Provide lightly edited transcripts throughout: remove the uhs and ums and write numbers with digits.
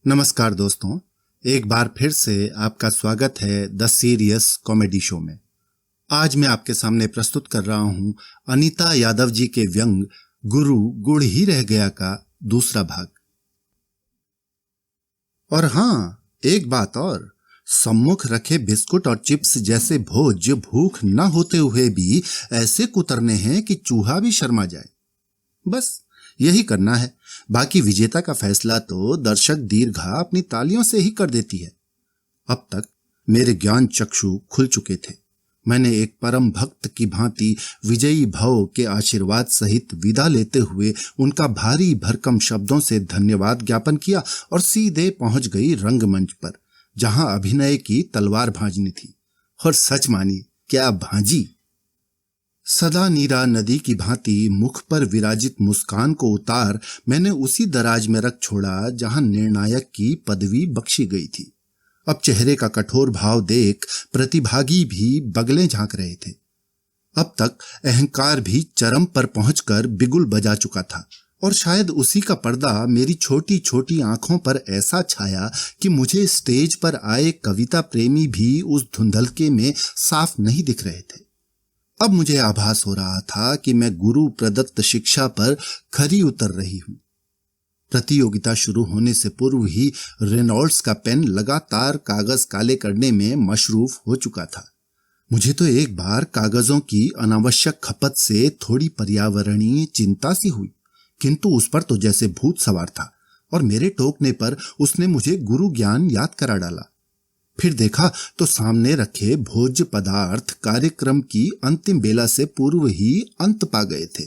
नमस्कार दोस्तों, एक बार फिर से आपका स्वागत है द सीरियस कॉमेडी शो में। आज मैं आपके सामने प्रस्तुत कर रहा हूं अनीता यादव जी के व्यंग गुरु गुड़ ही रह गया का दूसरा भाग। और हाँ, एक बात और, सम्मुख रखे बिस्कुट और चिप्स जैसे भोज्य भूख न होते हुए भी ऐसे कुतरने हैं कि चूहा भी शर्मा जाए। बस यही करना है, बाकी विजेता का फैसला तो दर्शक दीर्घा अपनी तालियों से ही कर देती है। अब तक मेरे ज्ञान चक्षु खुल चुके थे। मैंने एक परम भक्त की भांति विजयी भव के आशीर्वाद सहित विदा लेते हुए उनका भारी भरकम शब्दों से धन्यवाद ज्ञापन किया और सीधे पहुंच गई रंगमंच पर, जहां अभिनय की तलवार भांजनी थी। और सच मानिए, क्या भांजी। सदा नीरा नदी की भांति मुख पर विराजित मुस्कान को उतार मैंने उसी दराज में रख छोड़ा जहां निर्णायक की पदवी बख्शी गई थी। अब चेहरे का कठोर भाव देख प्रतिभागी भी बगले झांक रहे थे। अब तक अहंकार भी चरम पर पहुंचकर बिगुल बजा चुका था और शायद उसी का पर्दा मेरी छोटी छोटी आंखों पर ऐसा छाया कि मुझे स्टेज पर आए कविता प्रेमी भी उस धुंधलके में साफ नहीं दिख रहे थे। अब मुझे आभास हो रहा था कि मैं गुरु प्रदत्त शिक्षा पर खरी उतर रही हूं। प्रतियोगिता शुरू होने से पूर्व ही रेनॉल्ड्स का पेन लगातार कागज काले करने में मशरूफ हो चुका था। मुझे तो एक बार कागजों की अनावश्यक खपत से थोड़ी पर्यावरणीय चिंता सी हुई, किंतु उस पर तो जैसे भूत सवार था और मेरे टोकने पर उसने मुझे गुरु ज्ञान याद करा डाला। फिर देखा तो सामने रखे भोज्य पदार्थ कार्यक्रम की अंतिम बेला से पूर्व ही अंत पा गए थे।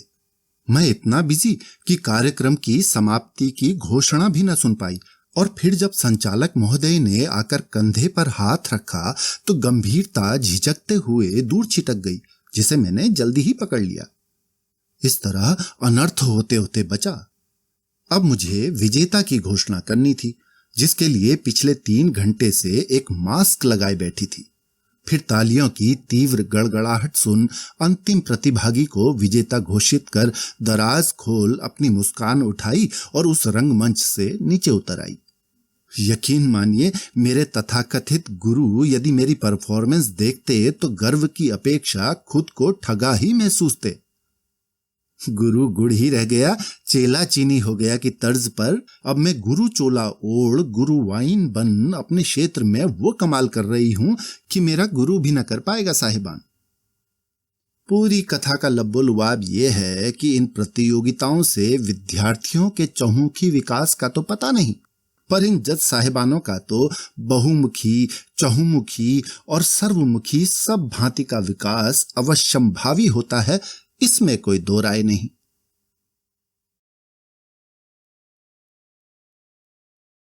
मैं इतना बिजी कि कार्यक्रम की समाप्ति की घोषणा भी न सुन पाई, और फिर जब संचालक महोदय ने आकर कंधे पर हाथ रखा तो गंभीरता झिझकते हुए दूर छिटक गई, जिसे मैंने जल्दी ही पकड़ लिया। इस तरह अनर्थ होते होते बचा। अब मुझे विजेता की घोषणा करनी थी, जिसके लिए पिछले 3 घंटे से एक मास्क लगाए बैठी थी। फिर तालियों की तीव्र गड़गड़ाहट सुन अंतिम प्रतिभागी को विजेता घोषित कर दराज खोल अपनी मुस्कान उठाई और उस रंगमंच से नीचे उतर आई। यकीन मानिए, मेरे तथाकथित गुरु यदि मेरी परफॉर्मेंस देखते तो गर्व की अपेक्षा खुद को ठगा ही महसूसते। गुरु गुड़ ही रह गया, चेला चीनी हो गया की तर्ज पर अब मैं गुरु चोला ओढ़ गुरु वाइन बन अपने क्षेत्र में वो कमाल कर रही हूं कि मेरा गुरु भी न कर पाएगा साहिबान। पूरी कथा का लब्बो-लुआब यह है कि इन प्रतियोगिताओं से विद्यार्थियों के चहुमुखी विकास का तो पता नहीं, पर इन जज साहिबानों का तो बहुमुखी, चहुमुखी और सर्वमुखी सब भांति का विकास अवश्यंभावी होता है, इसमें कोई दो राय नहीं।